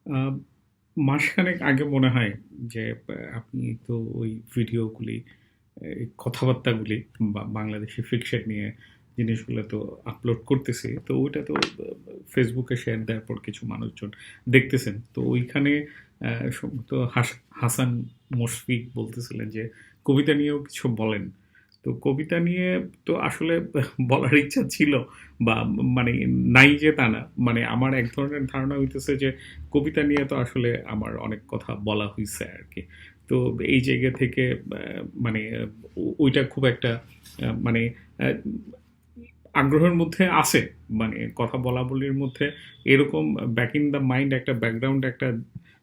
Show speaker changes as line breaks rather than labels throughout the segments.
আ মাসখানেক আগে মনে হয় যে আপনি তো ওই ভিডিওগুলি, কথাবার্তাগুলি বাংলাদেশি ফিকশন নিয়ে জিনিসগুলো তো আপলোড করতেছি। তো ওইটা তো ফেসবুকে শেয়ার দেওয়ার পর কিছু মানুষজন দেখতেছেন। তো ওইখানে আ তো হাসান মুশফিক বলতেছিলেন যে, "কবিতা নিয়েও কিছু বলেন।" তো কবিতা নিয়ে তো আসলে বলার ইচ্ছা ছিল বা মানে নাই যে তা না। মানে আমার এক ধরনের ধারণা হইতেছে যে কবিতা নিয়ে তো আসলে আমার অনেক কথা বলা হইছে আরকি। তো এই জায়গা থেকে মানে ওইটা খুব একটা মানে আ আগ্রহের মধ্যে আছে। মানে কথা বলাবলির মধ্যে এরকম ব্যাক ইন দ্য মাইন্ড একটা ব্যাকগ্রাউন্ড একটা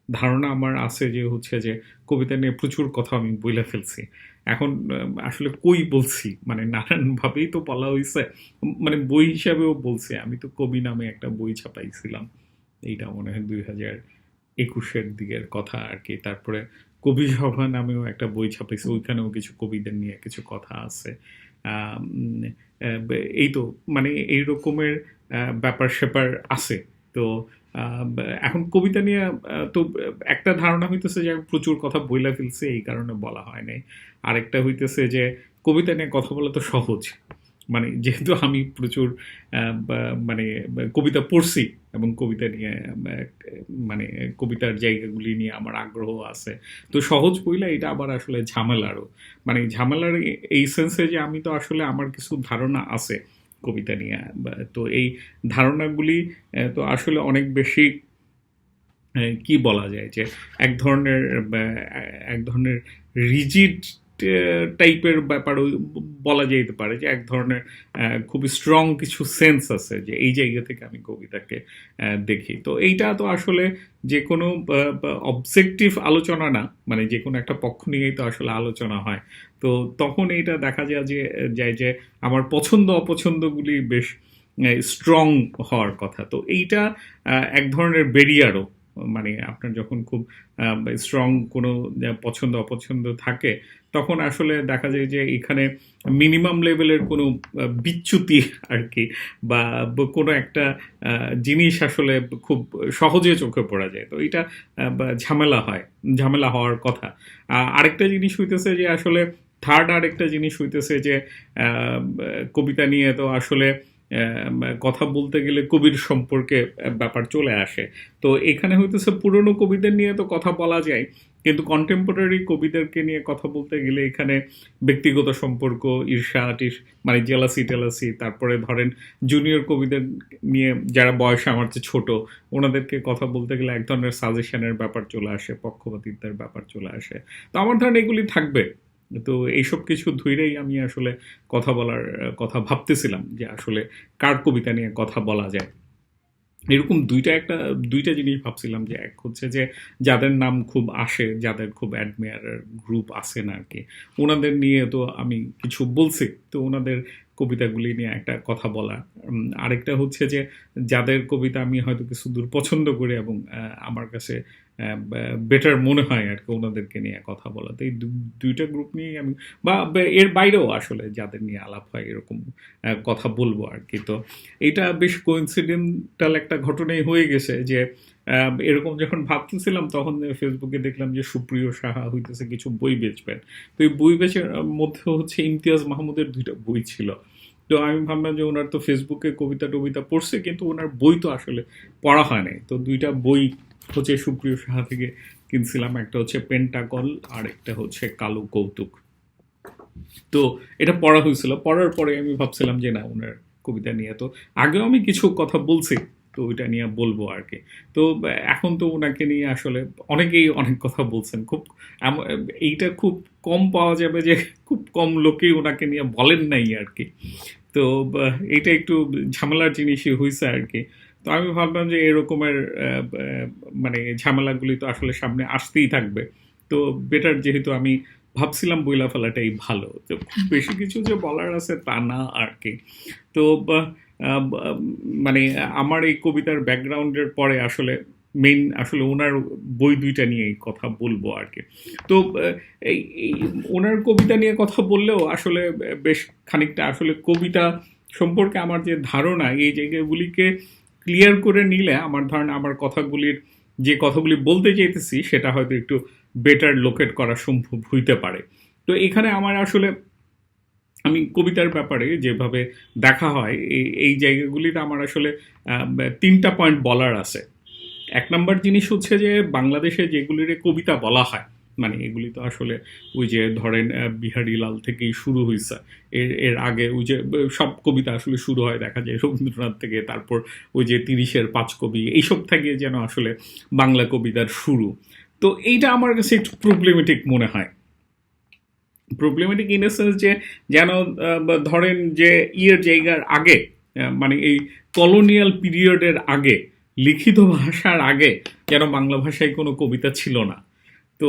ধারণা আমার আছে যে হচ্ছে যে কবিতা নিয়ে প্রচুর কথা আমি বইলা ফেলছি। এখন আসলে কই বলছি? মানে নানানভাবেই তো বলা হইছে। মানে বই হিসাবেও বলছি। আমি তো কবি নামে একটা বই ছাপাইছিলাম। এইটা মনে হয় ২০২১ এর দিকের কথা আরকি। তারপরে কবি সভা নামেও একটা বই ছাপাইছি। ওইখানেও কিছু কবিদের নিয়ে কিছু কথা আছে। আম এই তো মানে এই রকমের ব্যাপার-স্যাপার আছে। তো আ এখন কবিতা নিয়ে তো একটা ধারণা হইতেছে যে আমি প্রচুর কথা বইলা ফেলছি এই কারণে বলা হয় নাই। আরেকটা হইতেছে যে কবিতা নিয়ে কথা বলা তো সহজ। মানে যেহেতু আমি প্রচুর আ বা মানে কবিতা পড়ছি এবং কবিতা নিয়ে আ মানে কবিতার জায়গাগুলি নিয়ে আমার আগ্রহ আছে। তো সহজ বইলা এটা আবার আসলে ঝামেলারও। মানে ঝামেলার এই সেন্সে যে আমি তো আসলে আমার কিছু ধারণা আছে কবিতা নিয়ে। তো এই ধারণাগুলি তো আসলে অনেক বেশি কি বলা যায় যে এক ধরনের ব্যা এক ধরনের রিজিড টাইপের ব্যাপার বলা যেতে পারে যে এক ধরনের খুবই স্ট্রং কিছু সেন্স আছে যে এই জায়গা থেকে আমি কবিতাকে দেখি। তো এইটা তো আসলে যে কোনো অবজেক্টিভ আলোচনা না, মানে যে কোনো একটা পক্ষ নিয়েই তো আসলে আলোচনা হয়। তো তখন এইটা দেখা যায় যে আমার পছন্দ অপছন্দগুলি বেশ স্ট্রং হওয়ার কথা। তো এইটা এক ধরনের ব্যারিয়ারও। মানে আপনার যখন খুব স্ট্রং কোনো পছন্দ অপছন্দ থাকে তখন আসলে দেখা যায় যে এখানে মিনিমাম লেভেলের কোনো বিচ্যুতি আর কি বা কোনো একটা জিনিস আসলে খুব সহজে চোখে পড়া যায়। তো এটা ঝামেলা হয়, ঝামেলা হওয়ার কথা। আরেকটা জিনিস হইতেছে যে আসলে থার্ড আরেকটা জিনিস হইতেছে যে কবিতা নিয়ে তো আসলে কথা বলতে গেলে কবির সম্পর্কে ব্যাপার চলে আসে। তো এখানে হইতেছে পুরনো কবিদের নিয়ে তো কথা বলা যায়। কিন্তু কন্টেম্পোরারি কবিদেরকে নিয়ে কথা বলতে গেলে এখানে ব্যক্তিগত সম্পর্ক, মানে জেলাসি-টেলাসি, তারপরে ধরেন জুনিয়র কবিদের নিয়ে যারা বয়সে আমার চেয়ে ছোট, ওনাদেরকে কথা বলতে গেলে এক ধরনের সাজেশনের ব্যাপার চলে আসে, পক্ষপাতিত্বের ব্যাপার চলে আসে। তো আমার ধারণা এগুলি থাকবে। তো এইসব কিছু ধইরেই আমি আসলে কথা বলার কথা ভাবতেছিলাম যে আসলে কার কবিতা নিয়ে কথা বলা যায়। এরকম ২টা জিনিস ভাবছিলাম যে এক হচ্ছে যে যাদের নাম খুব আসে, যাদের খুব অ্যাডমিয়ারের গ্রুপ আছেন আরকি। উনাদের নিয়ে তো আমি কিছু বলছি। তো উনাদের কবিতাগুলি নিয়ে একটা কথা বলা। আরেকটা হচ্ছে যে যাদের কবিতা আমি হয়তো কিছুদূর পছন্দ করি এবং আমার কাছে বেটার মনে হয় আরকি উনাদেরকে নিয়ে কথা বলা। তো এই ২টা গ্রুপ নিয়েই আমি এর বাইরেও আসলে যাদের নিয়ে আলাপ হয় এরকম কথা বলবো আরকি। তো এটা বেশ কোইন্সিডেন্টাল একটা ঘটনাই হয়ে গেছে যে এরকম যখন ভাবতেছিলাম তখন ফেসবুকে দেখলাম যে সুপ্রিয় সাহা হইতেছে কিছু বই বেচবেন। তো এই বই বেচার মধ্যে হচ্ছে ইমতিয়াজ মাহমুদের ২টা বই ছিল। তো আমি ভাবলাম যে ওনার তো ফেসবুকে কবিতা-টবিতা পড়ছে কিন্তু ওনার বই তো আসলে পড়া হয় নাই। তো ২টা বই হচ্ছে সুপ্রিয় সাহা থেকে কিনছিলাম। একটা হচ্ছে পেন্টাকল আর একটা হচ্ছে কালো কৌতুক। তো এটা পড়া হয়েছিল। পড়ার পরে আমি ভাবছিলাম যে না উনার কবিতা নিয়ে তো আগেও আমি কিছু কথা বলছি। তো ওইটা নিয়ে বলবো আরকি। তো এখন তো উনাকে নিয়ে আসলে অনেকেই অনেক কথা বলছেন। খুব এম এইটা খুব কম পাওয়া যাবে যে খুব কম লোকেই উনাকে নিয়ে বলেন নাই আরকি। তো এইটা একটু ঝামেলার জিনিসই হইছে আরকি। তো আমি ভাবলাম যে এরকমের মানে ঝামেলাগুলি তো আসলে সামনে আসতেই থাকবে। তো বেটার যেহেতু আমি ভাবছিলাম বইলা ফেলাটাই ভালো। তো খুব বেশি কিছু যে বলার আছে তা না আরকি। তো মানে আমার এই কবিতার ব্যাকগ্রাউন্ডের পরে আসলে মেইন আসলে উনার বই ২ টা নিয়েই কথা বলবো আরকি। তো এই উনার কবিতা নিয়ে কথা বললেও আসলে বেশ খানিকটা আসলে কবিতা সম্পর্কে আমার যে ধারণা এই জায়গাগুলিকে ক্লিয়ার করে নিলে আমার ধারণা আমার কথাগুলির যে কথাগুলি বলতে চাইতেছি সেটা হয়তো একটু বেটার লোকেট করা সম্ভব হইতে পারে। তো এখানে আমার আসলে আমি কবিতার ব্যাপারে যেভাবে দেখা হয় এই জায়গাগুলিতে আমার আসলে ৩টা পয়েন্ট বলার আছে। ১ নাম্বার জিনিস হচ্ছে যে বাংলাদেশে যেগুলিরে কবিতা বলা হয়, মানে এগুলি তো আসলে ওই যে ধরেন বিহারীলাল থেকেই শুরু হইছে। এর আগে ওই যে সব কবিতা আসলে শুরু হয় দেখা যায় রবীন্দ্রনাথ থেকে, তারপর ওই যে ৩০-এর ৫ কবি এইসব থেকে যেন আসলে বাংলা কবিতার শুরু। তো এইটা আমার কাছে একটু প্রবলেমেটিক মনে হয়। প্রবলেমেটিক ইন এ সেন্স যে যেন ধরেন যে জায়গার আগে, মানে এই কলোনিয়াল পিরিয়ডের আগে, লিখিত ভাষার আগে যেন বাংলা ভাষায় কোনো কবিতা ছিল না। তো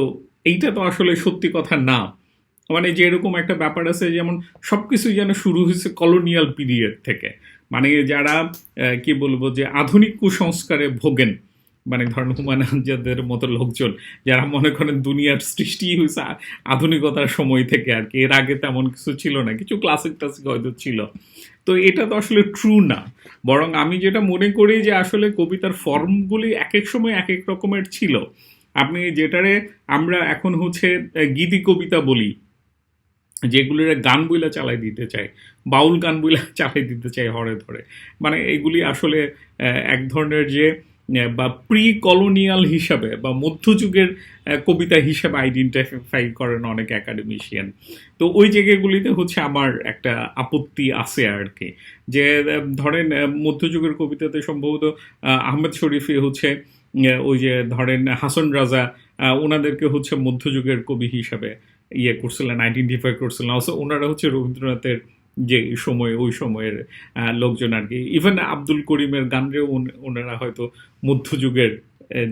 এইটা তো আসলে সত্যি কথা না। মানে যে এরকম একটা ব্যাপার আছে যেমন সবকিছু যেন শুরু হয়েছে কলোনিয়াল পিরিয়ড থেকে। মানে যারা কি বলবো যে আধুনিক কুসংস্কারে ভোগেন, মানে ধরেন হুমায়ুন আজাদের মতো লোকজন যারা মনে করেন দুনিয়ার সৃষ্টি হয়েছে আধুনিকতার সময় থেকে আর কি, এর আগে তেমন কিছু ছিল না, কিছু ক্লাসিক টাসিক হয়তো ছিল। তো এটা তো আসলে ট্রু না। বরং আমি যেটা মনে করি যে আসলে কবিতার ফর্মগুলি এক এক সময় এক এক রকমের ছিল। আপনি যেটারে আমরা এখন হচ্ছে গীতি কবিতা বলি, যেগুলির গান বইলা চালাই দিতে চায়, বাউল গান বইলা চালাই দিতে চায় হরে ধরে, মানে এগুলি আসলে এক ধরনের যে বা প্রি কলোনিয়াল হিসাবে বা মধ্যযুগের কবিতা হিসাবে আইডেন্টিফাই করেন অনেক একাডেমিশিয়ান। তো ওই জায়গাগুলিতে হচ্ছে আমার একটা আপত্তি আছে আর কি, যে ধরেন মধ্যযুগের কবিতাতে সম্ভবত আহমেদ শরীফি হচ্ছে ওই যে ধরেন হাসন রাজা, ওনাদেরকে হচ্ছে মধ্যযুগের কবি হিসাবে ইয়ে করছিলেন, আইডেন্টিফাই করছিলেন। অবশ্য ওনারা হচ্ছে রবীন্দ্রনাথের যে সময় ওই সময়ের লোকজন আর কি। ইভেন আব্দুল করিমের গানরেও ওনারা হয়তো মধ্যযুগের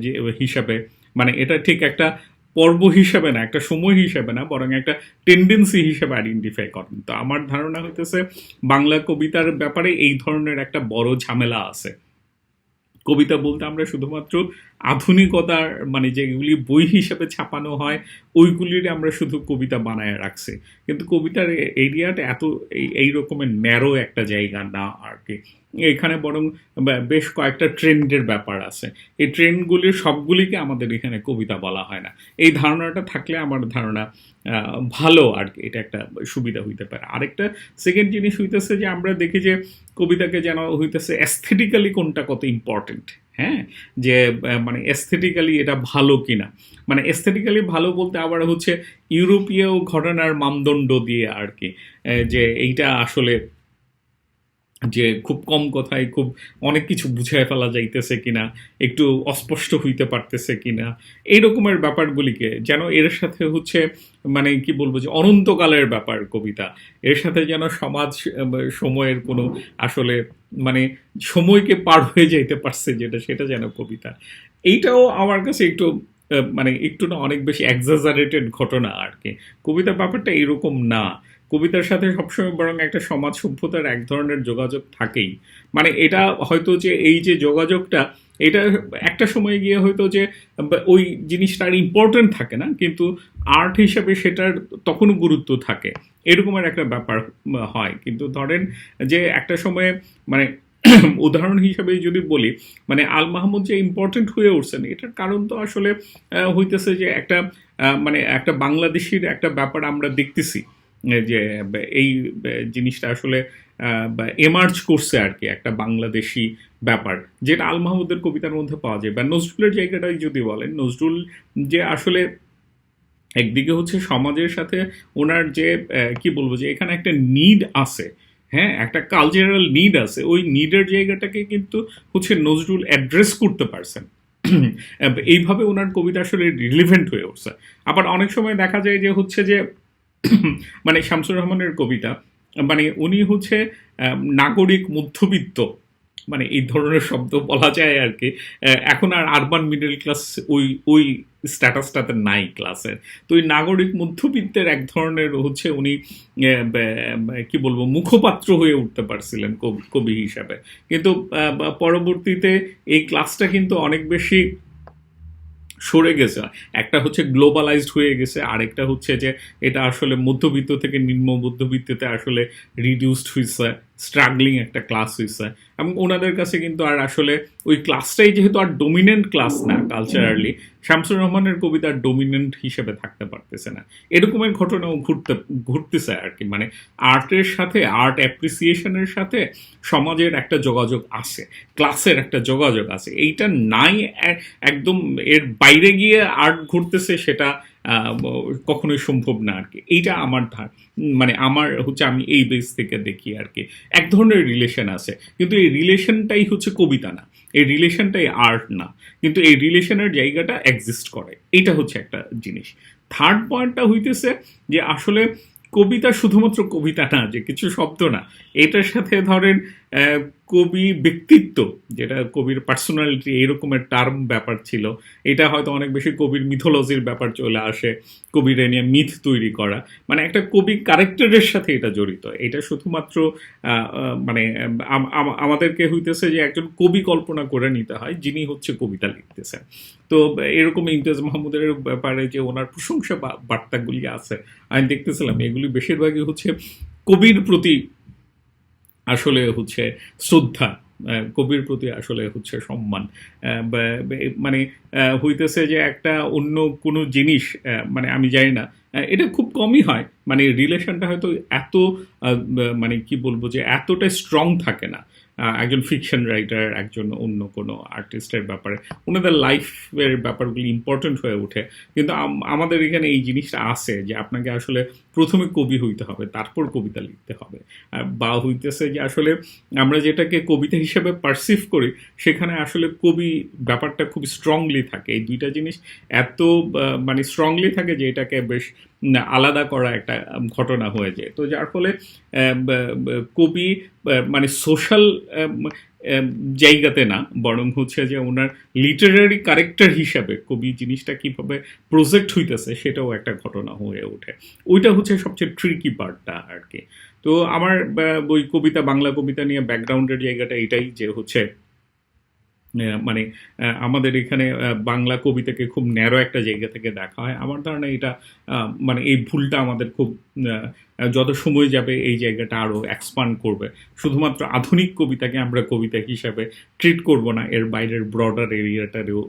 যে হিসাবে, মানে এটা ঠিক একটা পর্ব হিসাবে না, একটা সময় হিসাবে না, বরং একটা টেন্ডেন্সি হিসাবে আইডেন্টিফাই করেন। তো আমার ধারণা হইতেছে বাংলা কবিতার ব্যাপারে এই ধরনের একটা বড় ঝামেলা আছে। কবিতা বলতে আমরা শুধুমাত্র আধুনিকতার, মানে যেগুলি বই হিসেবে ছাপানো হয় ওইগুলির আমরা শুধু কবিতা বানায় রাখছি, কিন্তু কবিতার এরিয়াটা এত এই রকমের ন্যারো একটা জায়গা না আর কি। এখানে বরং বেশ কয়েকটা ট্রেন্ডের ব্যাপার আছে। এই ট্রেন্ডগুলির সবগুলিকে আমাদের এখানে কবিতা বলা হয় না। এই ধারণাটা থাকলে আমার ধারণা ভালো আর কি, এটা একটা সুবিধা হইতে পারে। আরেকটা সেকেন্ড জিনিস হইতেছে যে আমরা দেখি যে কবিতাকে যেন হইতেছে অ্যাস্থেটিক্যালি কোনটা কত ইম্পর্টেন্ট। হ্যাঁ, যে মানে অ্যাস্থেটিক্যালি এটা ভালো কিনা, মানে অ্যাস্থেটিক্যালি ভালো বলতে আবার হচ্ছে ইউরোপীয় ঘটনার মানদণ্ড দিয়ে আর কি, যে এইটা আসলে যে খুব কম কথায় খুব অনেক কিছু বুঝায় ফেলা যাইতেছে কিনা, একটু অস্পষ্ট হইতে পারতেছে কিনা, এই রকমের ব্যাপারগুলিকে যেন এর সাথে হচ্ছে মানে কি বলবো যে অনন্তকালের ব্যাপার কবিতা, এর সাথে যেন সমাজ সময়ের কোনো আসলে মানে সময়কে পার হয়ে যাইতে পারছে যেটা, সেটা যেন কবিতা। এইটাও আমার কাছে একটু মানে একটু না অনেক বেশি এক্সাজারেটেড ঘটনা আর কি। কবিতার ব্যাপারটা এরকম না। কবিতার সাথে সবসময় বরং একটা সমাজ সভ্যতার এক ধরনের যোগাযোগ থাকেই। মানে এটা হয়তো যে এই যে যোগাযোগটা, এটা একটা সময় গিয়ে হয়তো যে ওই জিনিসটা আর ইম্পর্টেন্ট থাকে না, কিন্তু আর্ট হিসাবে সেটার তখনও গুরুত্ব থাকে, এরকমের একটা ব্যাপার হয়। কিন্তু ধরেন যে একটা সময়ে মানে উদাহরণ হিসাবে যদি বলি, মানে আল মাহমুদ যে ইম্পর্টেন্ট হয়ে উঠছেন এটার কারণ তো আসলে হইতেছে যে একটা মানে একটা বাংলাদেশির একটা ব্যাপার আমরা দেখতেছি, যে এই জিনিসটা আসলে এমার্জ করছে আর কি, একটা বাংলাদেশি ব্যাপার যেটা আল মাহমুদের কবিতার মধ্যে পাওয়া যায়। বা নজরুলের জায়গাটাই যদি বলেন, নজরুল যে আসলে একদিকে হচ্ছে সমাজের সাথে ওনার যে কি বলবো যে এখানে একটা নিড আছে, হ্যাঁ, একটা কালচারাল নিড আছে, ওই নিডের জায়গাটাকে কিন্তু হচ্ছে নজরুল অ্যাড্রেস করতে পারছেন। এইভাবে ওনার কবিতা আসলে রিলিভেন্ট হয়ে উঠছে। আবার অনেক সময় দেখা যায় যে হচ্ছে যে মানে শামসুর রহমানের কবিতা, মানে উনি হচ্ছে নাগরিক মধ্যবিত্ত, মানে এই ধরনের শব্দ বলা যায় আর কি। এখন আর আরবান মিডল ক্লাস ওই ওই স্ট্যাটাসটাতে নাই ক্লাসের। তো ওই নাগরিক মধ্যবিত্তের এক ধরনের হচ্ছে উনি কি বলবো মুখপাত্র হয়ে উঠতে পারছিলেন কবি হিসাবে। কিন্তু পরবর্তীতে এই ক্লাসটা কিন্তু অনেক বেশি সরে গেছে। একটা হচ্ছে গ্লোবালাইজড হয়ে গেছে, আরেকটা হচ্ছে যে এটা আসলে মধ্যবিত্ত থেকে নিম্ন মধ্যবিত্ততে আসলে রিডিউসড হয়েছে, স্ট্রাগলিং একটা ক্লাস হয়েছে, এবং ওনাদের কাছে কিন্তু আর আসলে ওই ক্লাসটাই যেহেতু আর ডোমিনেন্ট ক্লাস না কালচারালি, শামসুর রহমানের কবিতা ডোমিনেন্ট হিসেবে থাকতে পারতেছে না। এরকমের ঘটনাও ঘুরতেছে আর কি। মানে আর্টের সাথে, আর্ট অ্যাপ্রিসিয়েশনের সাথে সমাজের একটা যোগাযোগ আছে, ক্লাসের একটা যোগাযোগ আছে। এইটা নাই, একদম এর বাইরে গিয়ে আর্ট ঘুরতেছে, সেটা কখনোই সম্ভব না আর কি। এইটা আমার মানে আমার হচ্ছে, আমি এই বেস থেকে দেখি আর কি। এক ধরনের রিলেশন আছে, কিন্তু এই রিলেশনটাই হচ্ছে কবিতা না, এই রিলেশনটাই আর্ট না, কিন্তু এই রিলেশনের জায়গাটা এক্সিস্ট করে। এইটা হচ্ছে একটা জিনিস। থার্ড পয়েন্টটা হইতেছে যে আসলে কবিতা শুধুমাত্র কবিতা না, যে কিছু শব্দ না, এটার সাথে ধরেন কবি ব্যক্তিত্ব, যেটা কবির পার্সোনালিটি এইরকমের টার্ম ব্যাপার ছিল, এটা হয়তো অনেক বেশি কবির মিথোলজির ব্যাপার চলে আসে, কবির নিয়ে মিথ তৈরি করা। মানে একটা কবি ক্যারেক্টারের সাথে এটা জড়িত। এটা শুধুমাত্র মানে আমাদেরকে হইতেছে যে একজন কবি কল্পনা করে নিতে হয় যিনি হচ্ছে কবিতা লিখতেছেন। তো এরকম ইমতিয়াজ মাহমুদের ব্যাপারে যে ওনার প্রশংসা বার্তাগুলি আছে, আমি দেখতেছিলাম এগুলি বেশিরভাগই হচ্ছে কবির প্রতি আসলে হচ্ছে শ্রদ্ধা, কবির প্রতি আসলে হচ্ছে সম্মান। মানে হইতেছে যে একটা অন্য কোনো জিনিস, মানে আমি জানি না, এটা খুব কমই হয়, মানে রিলেশনটা হয়তো এত মানে কি বলবো যে এতটা স্ট্রং থাকে না একজন ফিকশন রাইটার, একজন অন্য কোনো আর্টিস্টের ব্যাপারে। ওনাদের লাইফের ব্যাপারগুলি ইম্পর্টেন্ট হয়ে ওঠে। কিন্তু আমাদের এখানে এই জিনিসটা আছে যে আপনাকে আসলে প্রথমে কবি হইতে হবে, তারপর কবিতা লিখতে হবে। বা হইতেছে যে আসলে আমরা যেটাকে কবিতা হিসেবে পারসিভ করি, সেখানে আসলে কবি ব্যাপারটা খুব স্ট্রংলি থাকে। এই দুইটা জিনিস এত মানে স্ট্রংলি থাকে যে এটাকে বেশ আলাদা করা একটা ঘটনা হয়ে যায়। তো যার ফলে কবি মানে সোশ্যাল জায়গাতে না, বরং হচ্ছে যে ওনার লিটারারি ক্যারেক্টার হিসাবে কবি জিনিসটা কিভাবে প্রজেক্ট হইতেছে, সেটাও একটা ঘটনা হয়ে ওঠে। ওইটা হচ্ছে সবচেয়ে ট্রিকি পার্টটা আর কি। তো আমার বই কবিতা, বাংলা কবিতা নিয়ে ব্যাকগ্রাউন্ডের জায়গাটা এটাই যে হচ্ছে মানে আমাদের এখানে বাংলা কবিতাকে খুব ন্যারো একটা জায়গা থেকে দেখা হয়। আমার ধারণা এটা মানে এই ভুলটা আমাদের খুব যত সময় যাবে এই জায়গাটা আরও এক্সপান্ড করবে। শুধুমাত্র আধুনিক কবিতাকে আমরা কবিতা হিসাবে ট্রিট করব না, এর বাইরের ব্রডার এরিয়াটারেও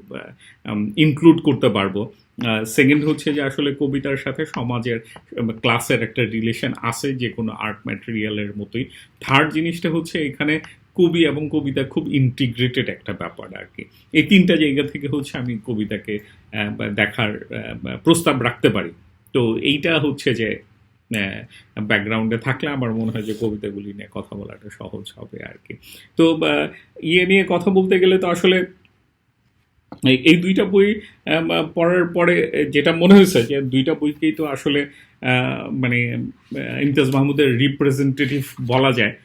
ইনক্লুড করতে পারবো। সেকেন্ড হচ্ছে যে আসলে কবিতার সাথে সমাজের, ক্লাসের একটা রিলেশন আছে যে কোনো আর্ট ম্যাটেরিয়ালের মতোই। থার্ড জিনিসটা হচ্ছে এখানে কবি এবং কবিতা খুব ইন্টিগ্রেটেড একটা ব্যাপার আর কি। এই তিনটা জায়গা থেকে হচ্ছে আমি কবিতাকে দেখার প্রস্তাব রাখতে পারি। তো এইটা হচ্ছে যে ব্যাকগ্রাউন্ডে থাকলে আমার মনে হয় যে কবিতাগুলি নিয়ে কথা বলাটা সহজ হবে আর কি। তো ইয়ে নিয়ে কথা বলতে গেলে তো আসলে এই দুইটা বই পড়ার পরে যেটা মনে হয়েছে যে দুইটা বইকেই তো আসলে মানে ইমতিয়াজ মাহমুদের রিপ্রেজেন্টেটিভ বলা যায়।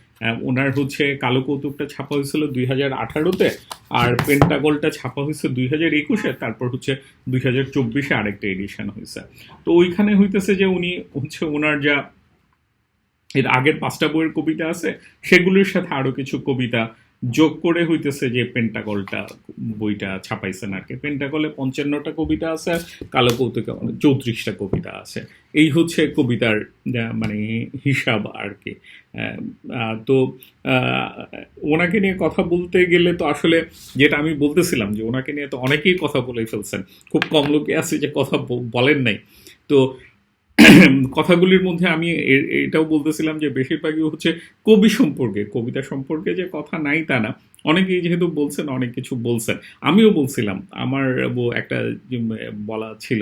ওনার হচ্ছে কালো কৌতুকটা ছাপা হয়েছিল 2018-তে, আর পেন্টাগলটা ছাপা হয়েছে 2021-এ, তারপর হচ্ছে 2024-এ আরেকটা এডিশন হয়েছে। তো ওইখানে হইতেছে যে উনি হচ্ছে ওনার যা এর আগের 5টা বইয়ের কবিতা আছে, সেগুলোর সাথে আরও কিছু কবিতা যোগ করে হইতেছে যে পেন্টাগলটা বইটা ছাপাইছেন আর কি। পেন্টাগলে 55টা কবিতা আছে, আর কালো কৌতুকে 34টা কবিতা আছে। এই হচ্ছে কবিতার মানে হিসাব আর কি। তো ওনাকে নিয়ে কথা বলতে গেলে তো আসলে যেটা আমি বলতেছিলাম যে ওনাকে নিয়ে তো অনেকেই কথা বলে ফেলছেন, খুব কম লোকে আছে যে কথা বলেন নাই। তো কথাগুলির মধ্যে আমি এটাও বলতেছিলাম যে বেশিরভাগই হচ্ছে কবি সম্পর্কে, কবিতা সম্পর্কে যে কথা নাই তা না। অনেকেই যেহেতু বলছেন, অনেক কিছু বলছেন, আমিও বলছিলাম। আমার একটা বলা ছিল,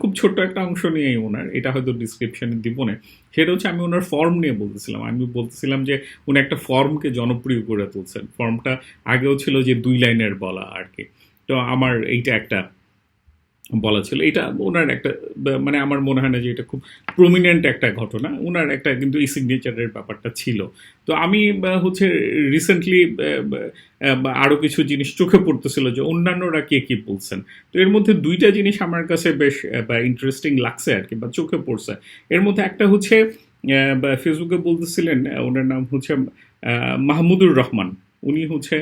খুব ছোট্ট একটা অংশ নিয়েই ওনার, এটা হয়তো ডিসক্রিপশনে দিব না। সেটা হচ্ছে আমি ওনার ফর্ম নিয়ে বলতেছিলাম। আমি বলতেছিলাম যে উনি একটা ফর্মকে জনপ্রিয় করে তুলছেন। ফর্মটা আগেও ছিল যে 2 লাইনের বলা আর কি। তো আমার এইটা একটা বলা ছিল। এটা ওনার একটা মানে আমার মনে হয় না যে এটা খুব প্রমিনেন্ট একটা ঘটনা। ওনার একটা কিন্তু এই সিগনেচারের ব্যাপারটা ছিল। তো আমি হচ্ছে রিসেন্টলি আরও কিছু জিনিস চোখে পড়তেছিল যে অন্যান্যরা কে কী বলছেন। তো এর মধ্যে 2টা জিনিস আমার কাছে বেশ ইন্টারেস্টিং লাগছে আর কি, বা চোখে পড়ছে। এর মধ্যে একটা হচ্ছে ফেসবুকে বলতেছিলেন, ওনার নাম হচ্ছে মাহমুদুর রহমান। উনি হচ্ছে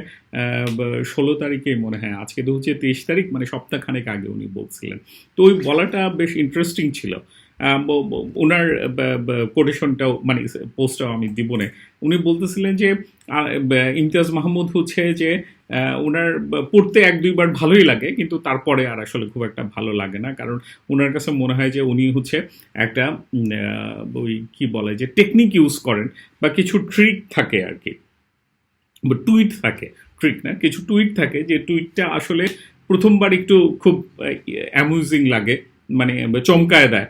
16 তারিখে মনে হয়, আজকে তো হচ্ছে 23 তারিখ, মানে সপ্তাহখানেক আগে উনি বলছিলেন। তো ওই বলাটা বেশ ইন্টারেস্টিং ছিল। ওনার কোটেশনটাও মানে পোস্টটাও আমি দিব না। উনি বলতেছিলেন যে ইমতিয়াজ মাহমুদ হচ্ছে যে ওনার পড়তে এক দুইবার ভালোই লাগে, কিন্তু তারপরে আর আসলে খুব একটা ভালো লাগে না, কারণ ওনার কাছে মনে হয় যে উনি হচ্ছে একটা ওই কি বলে যে টেকনিক ইউজ করেন, বা কিছু ট্রিক থাকে আর কি, বা টুইট থাকে, ট্রিক না, কিছু টুইট থাকে যে টুইটটা আসলে প্রথমবার একটু খুব অ্যামিউজিং লাগে, মানে চমকায় দেয়।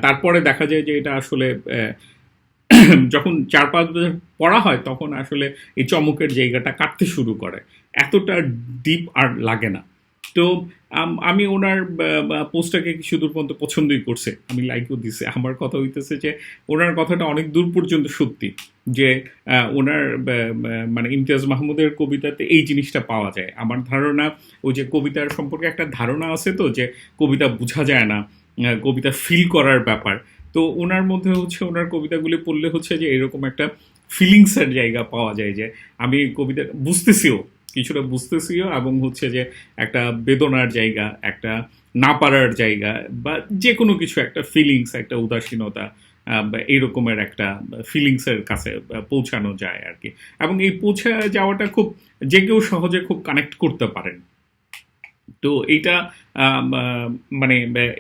তারপরে দেখা যায় যে এটা আসলে যখন ৪-৫ বছর পড়া হয় তখন আসলে এই চমকের জায়গাটা কাটতে শুরু করে, এতটা ডিপ আর লাগে না। তো আমি ওনার পোস্টটাকে কিছু দূর পর্যন্ত পছন্দই করছে, আমি লাইকও দিছে। আমার কথা হইতেছে যে ওনার কথাটা অনেক দূর পর্যন্ত সত্যি, যে ওনার মানে ইমতিয়াজ মাহমুদের কবিতাতে এই জিনিসটা পাওয়া যায়। আমার ধারণা ওই যে কবিতার সম্পর্কে একটা ধারণা আছে তো, যে কবিতা বোঝা যায় না, কবিতা ফিল করার ব্যাপার। তো ওনার মধ্যে হচ্ছে ওনার কবিতাগুলি পড়লে হচ্ছে যে এরকম একটা ফিলিংসের জায়গা পাওয়া যায়, যে আমি কবিতা বুঝতেছিও, কিছুটা বুঝতেছিও, এবং হচ্ছে যে একটা বেদনার জায়গা, একটা না পারার জায়গা, বা যে কোনো কিছু একটা ফিলিংস, একটা উদাসীনতা, বা এইরকমের একটা ফিলিংসের কাছে পৌঁছানো যায় আর কি। এবং এই পৌঁছে যাওয়াটা খুব, যে কেউ সহজে খুব কানেক্ট করতে পারেন। তো এইটা মানে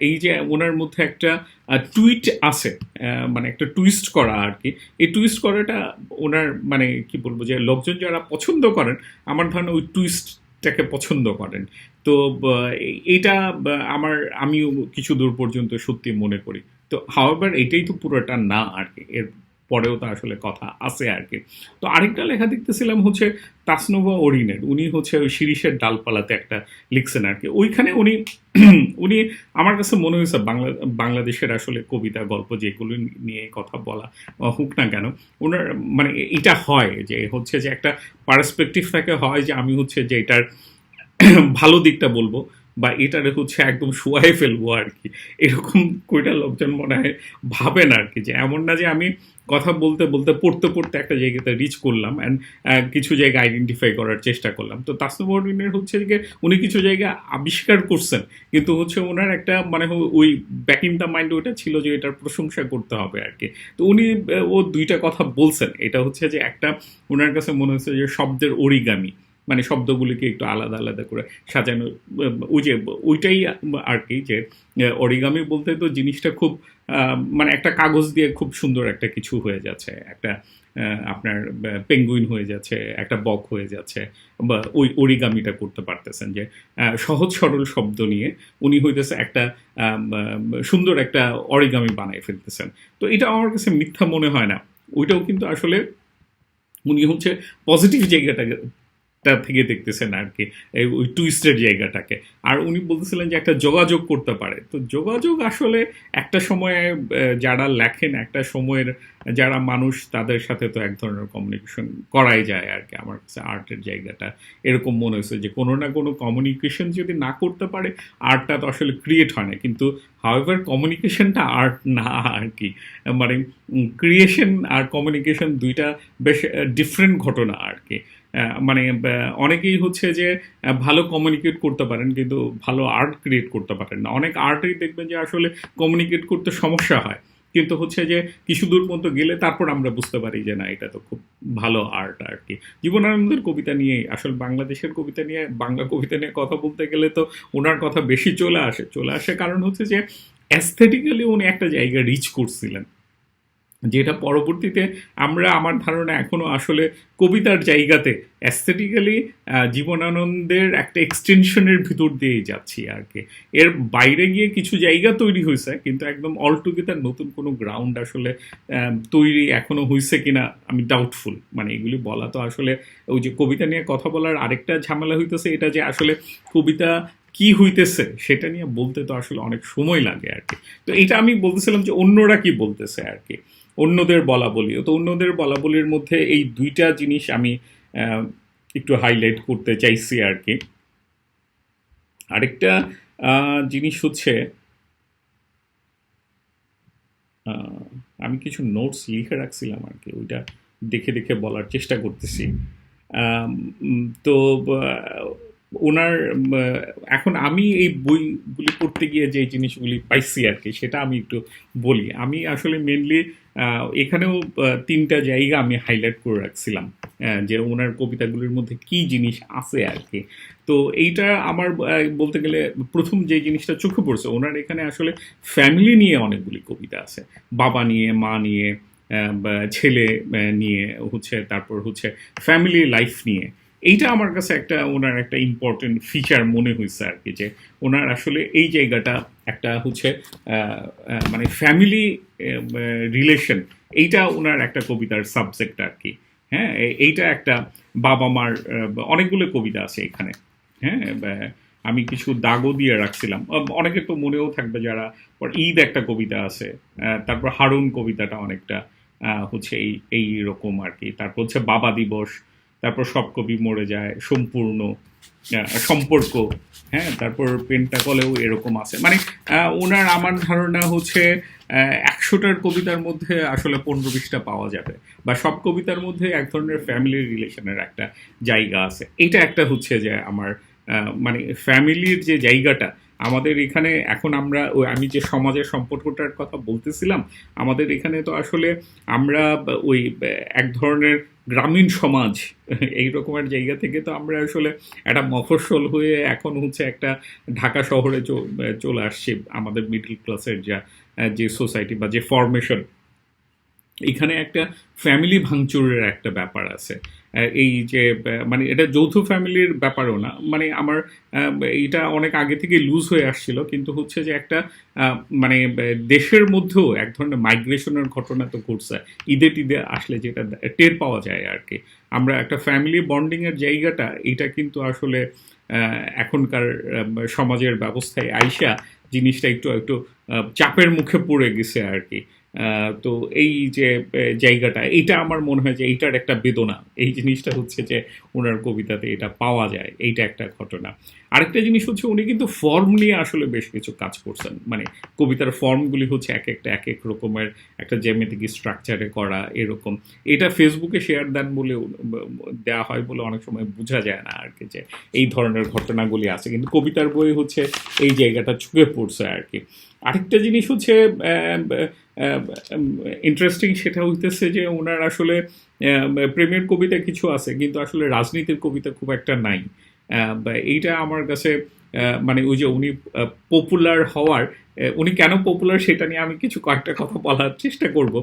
এই যে ওনার মধ্যে একটা টুইট আছে, মানে একটা টুইস্ট করা আর কি, এই টুইস্ট করাটা ওনার মানে কি বলবো, যে লোকজন যারা পছন্দ করেন আমার ধারণা ওই টুইস্টটাকে পছন্দ করেন। তো এইটা আমার, আমিও কিছু দূর পর্যন্ত সত্যি মনে করি। তো হাওয়েভার এটাই তো পুরোটা না আর কি, এর পরেও তো আসলে কথা আছে আর কি। তো আরেকটা লেখা দেখতেছিলাম হচ্ছে তাসনোভা ওরিনের, উনি হচ্ছে ওই শিরিষের ডালপালাতে একটা লিখছেন আর কি। ওইখানে উনি উনি আমার কাছে মনে হয়েছে বাংলাদেশের আসলে কবিতা গল্প যেগুলো নিয়ে কথা বলা হোক না কেন, ওনার মানে এটা হয় যে হচ্ছে যে একটা পার্সপেক্টিভ থাকে, হয় যে আমি হচ্ছে যে এটার ভালো দিকটা বলবো, বা এটারে হচ্ছে একদম শুয়াই ফেলবো আর কি, এরকম কয়টা লোকজন মনে হয় ভাবেন আর কি। যে এমন না যে আমি কথা বলতে বলতে পড়তে পড়তে একটা জায়গাতে রিচ করলাম অ্যান্ড কিছু জায়গা আইডেন্টিফাই করার চেষ্টা করলাম। তো তাসনিম মর্ডিনের হচ্ছে যে উনি কিছু জায়গা আবিষ্কার করছেন, কিন্তু হচ্ছে ওনার একটা মানে ওই ব্যাক ইন দ্য মাইন্ড ওইটা ছিল যে এটার প্রশংসা করতে হবে আর কি। তো উনি ও দুইটা কথা বলছেন, এটা হচ্ছে যে একটা ওনার কাছে মনে হচ্ছে যে শব্দের অরিগামি, মানে শব্দগুলিকে একটু আলাদা আলাদা করে সাজানো, ওই যে ওইটাই আর কি, যে অরিগামি বলতে তো জিনিসটা খুব মানে একটা কাগজ দিয়ে খুব সুন্দর একটা কিছু হয়ে যাচ্ছে, একটা আপনার পেঙ্গুইন হয়ে যাচ্ছে, একটা বক হয়ে যাচ্ছে, বা ওই অরিগামিটা করতে পারতেছেন, যে সহজ সরল শব্দ নিয়ে উনি হইতেছে একটা সুন্দর একটা অরিগামি বানায় ফেলতেছেন। তো এটা আমার কাছে মিথ্যা মনে হয় না, ওইটাও কিন্তু আসলে উনি হচ্ছে পজিটিভ জায়গাটাকে থেকে দেখতেছেন আর কি, ওই টুইস্টের জায়গাটাকে। আর উনি বলতেছিলেন যে একটা যোগাযোগ করতে পারে, তো যোগাযোগ আসলে একটা সময়ে যারা লেখেন, একটা সময়ের যারা মানুষ, তাদের সাথে তো এক ধরনের কমিউনিকেশন করাই যায় আর কি। আমার কাছে আর্টের জায়গাটা এরকম মনে হয়েছে যে কোনো না কোনো কমিউনিকেশন যদি না করতে পারে, আর্টটা তো আসলে ক্রিয়েট হয় না। কিন্তু হাউএভার কমিউনিকেশনটা আর্ট না আর কি, মানে ক্রিয়েশন আর কমিউনিকেশন দুইটা বেশ ডিফারেন্ট ঘটনা আর কি। মানে অনেকেই হচ্ছে যে ভালো কমিউনিকেট করতে পারেন, কিন্তু ভালো আর্ট ক্রিয়েট করতে পারেন না। অনেক আর্টেই দেখবেন যে আসলে কমিউনিকেট করতে সমস্যা হয়, কিন্তু হচ্ছে যে কিছু দূর পর্যন্ত গেলে তারপর আমরা বুঝতে পারি যে না, এটা তো খুব ভালো আর্ট আর কি। জীবনানন্দের কবিতা নিয়ে, আসলে বাংলাদেশের কবিতা নিয়ে, বাংলা কবিতা নিয়ে কথা বলতে গেলে তো ওনার কথা বেশি চলে আসে, কারণ হচ্ছে যে অ্যাস্থেটিক্যালি উনি একটা জায়গা রিচ করছিলেন, যেটা পরবর্তীতে আমরা, আমার ধারণা এখনো আসলে কবিতার জায়গাতে অ্যাস্থেটিক্যালি জীবনানন্দের একটা এক্সটেনশনের ভিতর দিয়েই যাচ্ছি আর কি। এর বাইরে গিয়ে কিছু জায়গা তৈরি হয়েছে, কিন্তু একদম অল টুগেদার নতুন কোনো গ্রাউন্ড আসলে তৈরি এখনো হয়েছে কিনা আমি ডাউটফুল। মানে এগুলি বলা তো আসলে, ওই যে কবিতা নিয়ে কথা বলার আরেকটা ঝামেলা হইতেছে এটা, যে আসলে কবিতা কি হইতেছে সেটা নিয়ে বলতে তো আসলে অনেক সময় লাগে আর কি। তো এটা আমি বলতেছিলাম যে অন্যরা কি বলতেছে আর কি, অন্যদের বলা বলি। তো অন্যদের বলা বলির মধ্যে এই দুইটা জিনিস আমি একটু হাইলাইট করতে চাইছি আর কি। আরেকটা জিনিস হচ্ছে, আমি কিছু নোটস লিখে রাখছিলাম আর কি, ওইটা দেখে দেখে বলার চেষ্টা করতেছি। তো ওনার এখন আমি এই বইগুলি পড়তে গিয়ে যে জিনিসগুলি পাইছি আর কি সেটা আমি একটু বলি। আমি আসলে মেনলি এখানেও ৩টা জায়গা আমি হাইলাইট করে রাখছিলাম যে ওনার কবিতাগুলির মধ্যে কি জিনিস আছে আর কি। তো এইটা আমার বলতে গেলে প্রথম যে জিনিসটা চোখে পড়ছে ওনার এখানে আসলে ফ্যামিলি নিয়ে অনেকগুলি কবিতা আছে, বাবা নিয়ে, মা নিয়ে, বা ছেলে নিয়ে, হচ্ছে তারপর হচ্ছে ফ্যামিলি লাইফ নিয়ে। এইটা আমার কাছে একটা ওনার একটা ইম্পর্টেন্ট ফিচার মনে হয়েছে আর কি, যে ওনার আসলে এই জায়গাটা একটা হচ্ছে মানে ফ্যামিলি রিলেশন, এইটা ওনার একটা কবিতার সাবজেক্ট আর কি। হ্যাঁ, এইটা একটা বাবা মার অনেকগুলো কবিতা আছে এখানে। হ্যাঁ, আমি কিছু দাগও দিয়ে রাখছিলাম, অনেকে তো মনেও থাকবে যারা। ঈদ একটা কবিতা আছে, তারপর হারুন কবিতাটা অনেকটা হচ্ছে এই রকম আর কি। তারপর হচ্ছে বাবা দিবস, তারপর সব কবি মরে যায়, সম্পূর্ণ, সম্পর্ক। হ্যাঁ, তারপর পেন্টাকলেও এরকম আছে। মানে ওনার আমার ধারণা হচ্ছে ১০০টার কবিতার মধ্যে আসলে ১৫-২০টা পাওয়া যাবে, বা সব কবিতার মধ্যে এক ধরনের ফ্যামিলি রিলেশনের একটা জায়গা আছে। এটা একটা হচ্ছে যে আমার মানে ফ্যামিলির যে জায়গাটা আমাদের এখানে এখন আমরা আমি যে সমাজের সম্পর্কটার কথা বলতেছিলাম, আমাদের এখানে তো আসলে আমরা ওই এক ধরনের গ্রামীণ সমাজ এই রকমের জায়গা থেকে তো আমরা আসলে একটা মফস্বল হয়ে এখন হচ্ছে একটা ঢাকা শহরে চলে আসছে। আমাদের মিডল ক্লাসের যে সোসাইটি বা যে ফরমেশন, এখানে একটা ফ্যামিলি ভাঙচুরের একটা ব্যাপার আছে। এই যে মানে এটা যৌথ ফ্যামিলির ব্যাপারও না, মানে আমার এটা অনেক আগে থেকে লুজ হয়ে আসছিল, কিন্তু হচ্ছে যে একটা মানে দেশের মধ্যেও এক ধরনের মাইগ্রেশনের ঘটনা তো ঘটছে ঈদে টিদে আসলে, যেটা টের পাওয়া যায় আর কি। আমরা একটা ফ্যামিলি বন্ডিংয়ের জায়গাটা, এটা কিন্তু আসলে এখনকার সমাজের ব্যবস্থায় আইসা জিনিসটা একটু একটু চাপের মুখে পড়ে গেছে আর কি। তো এই যে জায়গাটা, এইটা আমার মনে হয় যে এইটার একটা বেদনা, এই জিনিসটা হচ্ছে যে ওনার কবিতাতে এটা পাওয়া যায়, এইটা একটা ঘটনা। আরেকটা জিনিস হচ্ছে উনি কিন্তু ফর্ম নিয়ে আসলে বেশ কিছু কাজ করছেন। মানে কবিতার ফর্মগুলি হচ্ছে এক একটা এক এক রকমের একটা জ্যামিতিক স্ট্রাকচারে করা এরকম। এটা ফেসবুকে শেয়ার দেন বলে দেওয়া হয় বলে অনেক সময় বোঝা যায় না আর কি, যে এই ধরনের ঘটনাগুলি আছে, কিন্তু কবিতার বই হচ্ছে এই জায়গাটা ছুঁয়ে পড়ছে আর কি। আরেকটা জিনিস হচ্ছে ইন্টারেস্টিং, সেটা হইতেছে যে ওনার আসলে প্রেমের কবিতা কিছু আছে, কিন্তু আসলে রাজনীতির কবিতা খুব একটা নাই। এইটা আমার কাছে মানে ওই যে উনি পপুলার হওয়ার, উনি কেন পপুলার সেটা নিয়ে আমি কিছু কয়েকটা কথা বলার চেষ্টা করব।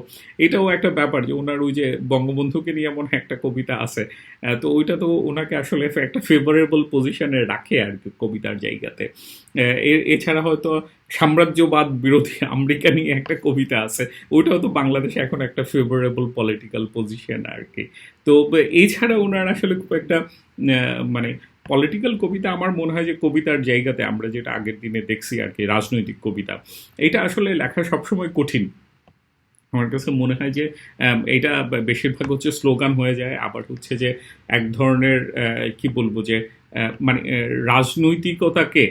এটাও একটা ব্যাপার যে ওনার ওই যে বঙ্গবন্ধুকে নিয়ে এমন একটা কবিতা আছে, তো ওইটা তো ওনাকে আসলে একটা ফেভারেবল পজিশনে রাখে আর কি কবিতার জায়গাতে। এছাড়া হয়তো সাম্রাজ্যবাদ বিরোধী আমেরিকা নিয়ে একটা কবিতা আছে, ওইটাও তো বাংলাদেশে এখন একটা ফেভারেবল পলিটিক্যাল পজিশন আর কি। তো এছাড়া ওনার আসলে খুব একটা মানে পলিটিক্যাল কবিতা, আমার মনে হয় যে কবিতার জায়গাতে আমরা যেটা আগের দিনে দেখছি আর কি, রাজনৈতিক কবিতা, এটা আসলে লেখা সবসময় কঠিন। আমার কাছে মনে হয় যে এটা বেশিরভাগ হচ্ছে স্লোগান হয়ে যায়, আবার হচ্ছে যে এক ধরনের কি বলবো যে মানে রাজনৈতিকতাকে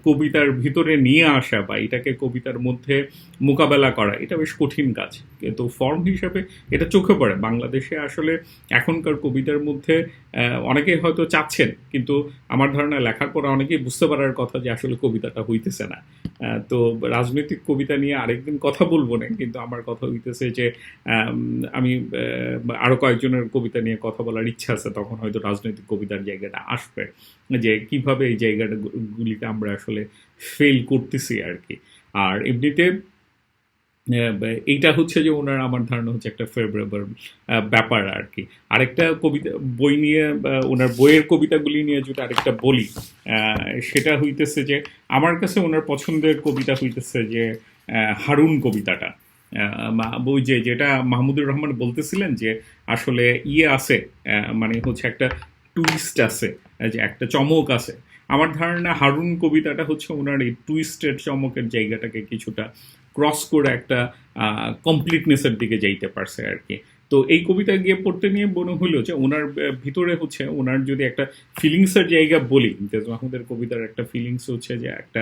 কবিতার ভিতরে নিয়ে আসা বা এটাকে কবিতার মধ্যে মোকাবেলা করা, এটা বেশ কঠিন কাজ। কিন্তু ফর্ম হিসাবে এটা চোখে পড়ে বাংলাদেশে আসলে এখনকার কবিতার মধ্যে অনেকেই হয়তো চাচ্ছেন, কিন্তু আমার ধারণা লেখার পর অনেকেই বুঝতে পারার কথা যে আসলে কবিতাটা হইতেছে না। তো রাজনৈতিক কবিতা নিয়ে আরেকদিন কথা বলবো না, কিন্তু আমার কথা হইতেছে যে আমি আরো কয়েকজনের কবিতা নিয়ে কথা বলার ইচ্ছা আছে, তখন হয়তো রাজনৈতিক কবিতার জায়গাটা আসবে, যে কিভাবে এই জায়গাটা গুলিতে আমরা আসলে ফেল করতেছি আর কি। আর এমনিতে এইটা হচ্ছে যে ওনার আমার ধারণা হচ্ছে একটা ফেভারেবল ব্যাপার আর কি। আরেকটা কবিতা বই নিয়ে, ওনার বইয়ের কবিতাগুলি নিয়ে যদি আরেকটা বলি, সেটা হইতেছে যে আমার কাছে ওনার পছন্দের কবিতা হইতেছে যে হারুন কবিতাটা। ওই যে যেটা মাহমুদুর রহমান বলতেছিলেন যে আসলে ইয়ে আছে, মানে হচ্ছে একটা টুইস্ট আছে, যে একটা চমক আছে। আমার ধারণা হারুন কবিতাটা হচ্ছে ওনার এই টুইস্টেড চমকের জায়গাটাকে কিছুটা ক্রস করে একটা কমপ্লিটনেসের দিকে যাইতে পারছে আর কি। তো এই কবিতা গিয়ে পড়তে নিয়ে মনে হলো যে ওনার ভিতরে হচ্ছে ওনার যদি একটা ফিলিংসের জায়গা বলি, আমাদের কবিতার একটা ফিলিংস হচ্ছে যে একটা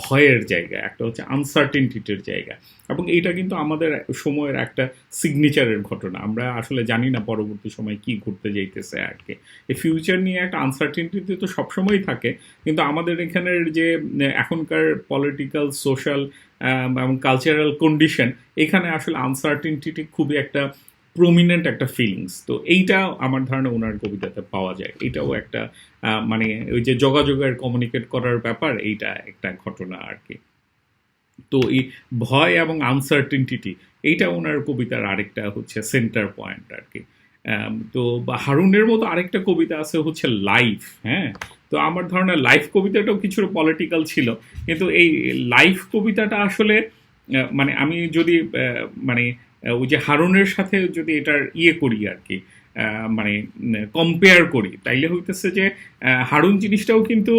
ভয়ের জায়গা, একটা হচ্ছে আনসার্টেনটির জায়গা, এবং এইটা কিন্তু আমাদের সময়ের একটা সিগনেচারের ঘটনা। আমরা আসলে জানি না পরবর্তী সময় কি ঘটতে যাইতেছে আর কি। এই ফিউচার নিয়ে একটা আনসার্টেনটি তো সবসময়ই থাকে, কিন্তু আমাদের এখানের যে এখনকার পলিটিক্যাল, সোশ্যাল এবং কালচারাল কন্ডিশন, এখানে আসলে আনসার্টেনটি খুবই একটা প্রমিনেন্ট একটা ফিলিংস। তো এইটা আমার ধারণা ওনার কবিতাতে পাওয়া যায়। এটাও একটা মানে ওই যে যোগাযোগের, কমিউনিকেট করার ব্যাপার, এইটা একটা ঘটনা আর কি। তো এই ভয় এবং আনসার্টেনটি, এইটা ওনার কবিতার আরেকটা হচ্ছে সেন্টার পয়েন্ট আর কি। তো হারুনের মতো আরেকটা কবিতা আছে হচ্ছে লাইফ। হ্যাঁ, তো আমার ধারণা লাইফ কবিতাটাও কিছুটা পলিটিক্যাল ছিল, কিন্তু এই লাইফ কবিতাটা আসলে মানে আমি যদি মানে ওই যে হারুনের সাথে যদি এটার করি আর কি, মানে কম্পেয়ার করি, তাইলে হইতেছে যে হারুন জিনিসটাও কিন্তু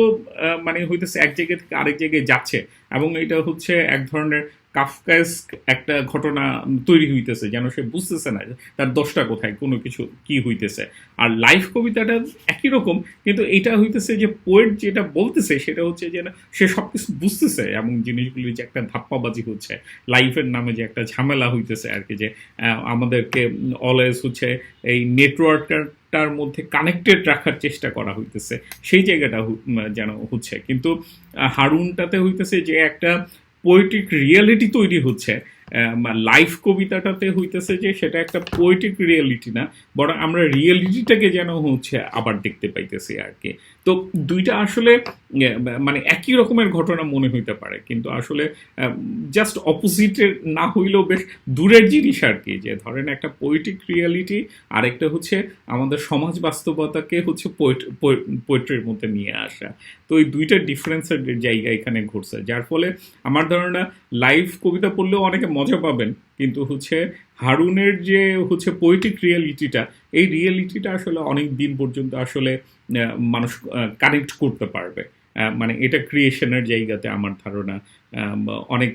মানে হইতেছে এক জায়গা থেকে আরেক জায়গায় যাচ্ছে, এবং এটা হচ্ছে এক ধরনের কাফকাস্ক একটা ঘটনা তৈরি হইতেছে, যেন সে বুঝতেছে না তার দোষটা কোথায়, কোনো কিছু কি হইতেছে। আর লাইফ কবিতাটা একই রকম, কিন্তু এটা হইতেছে যে পোয়েট যেটা বলতেছে সেটা হচ্ছে যে না, সে সব কিছু বুঝতেছে, এবং জিনিসগুলি যে একটা ধাপ্পাবাজি হচ্ছে, লাইফের নামে যে একটা ঝামেলা হইতেছে আর কি, যে আমাদেরকে অলওয়েজ হচ্ছে এই নেটওয়ার্কটার মধ্যে কানেক্টেড রাখার চেষ্টা করা হইতেছে, সেই জায়গাটা যেন হচ্ছে। কিন্তু হারুনটাতে হইতেছে যে একটা পোয়েটিক রিয়েলিটি তৈরি হচ্ছে। লাইফ কবিতাটাতে হইতেছে যে সেটা একটা পোয়েটিক রিয়েলিটি না, বরং আমরা রিয়েলিটিটাকে যেন হচ্ছে আবার দেখতে পাইতেছি আর কি। তো দুইটা আসলে মানে একই রকমের ঘটনা মনে হইতে পারে, কিন্তু আসলে জাস্ট অপোজিটের না হইলেও বেশ দূরের জিনিস আর কি। যে ধরেন একটা পোয়েটিক রিয়েলিটি, আর একটা হচ্ছে আমাদের সমাজ বাস্তবতাকে হচ্ছে পোয়েট্রির মধ্যে নিয়ে আসা। তো এই দুইটা ডিফারেন্সের জায়গা এখানে ঘটছে, যার ফলে আমার ধারণা লাইভ কবিতা পড়লেও অনেকে মজা পাবেন, কিন্তু হচ্ছে হারুনের যে হচ্ছে পোয়েটিক রিয়েলিটিটা, এই রিয়েলিটিটা আসলে অনেক দিন পর্যন্ত আসলে মানুষ কানেক্ট করতে পারবে। মানে এটা ক্রিয়েশনের জায়গাতে আমার ধারণা অনেক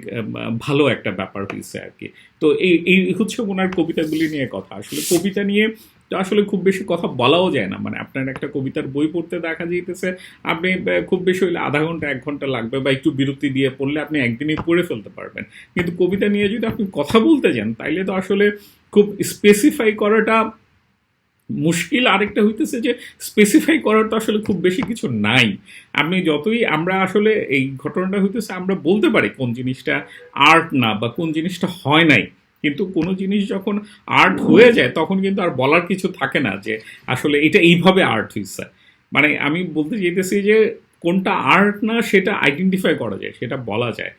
ভালো একটা ব্যাপার হয়েছে আর কি। তো এই হচ্ছে ওনার কবিতাগুলি নিয়ে কথা। আসলে কবিতা নিয়ে তো আসলে খুব বেশি কথা বলাও যায় না। মানে আপনার একটা কবিতার বই পড়তে দেখা যাইতেছে, আপনি খুব বেশি হইলে আধা ঘন্টা 1 ঘন্টা লাগবে, বা একটু বিরতি দিয়ে পড়লে আপনি একদিনই পড়ে ফেলতে পারবেন। কিন্তু কবিতা নিয়ে যদি আপনি কথা বলতে যান, তাইলে তো আসলে খুব স্পেসিফাই করাটা মুশকিল। আরেকটা হইতেছে যে স্পেসিফাই করার তো আসলে খুব বেশি কিছু নাই। আপনি যতই আমরা আসলে এই ঘটনাটা হইতেছে, আমরা বলতে পারি কোন জিনিসটা আর্ট না, বা কোন জিনিসটা হয় নাই, কিন্তু কোনো জিনিস যখন আর্ট হয়ে যায় তখন কিন্তু আর বলার কিছু থাকে না যে আসলে এটা এইভাবে আর্ট হয়েছে। মানে আমি বলতে চাইতেছি যে কোনটা আর্ট না সেটা আইডেন্টিফাই করা যায়, সেটা বলা যায়।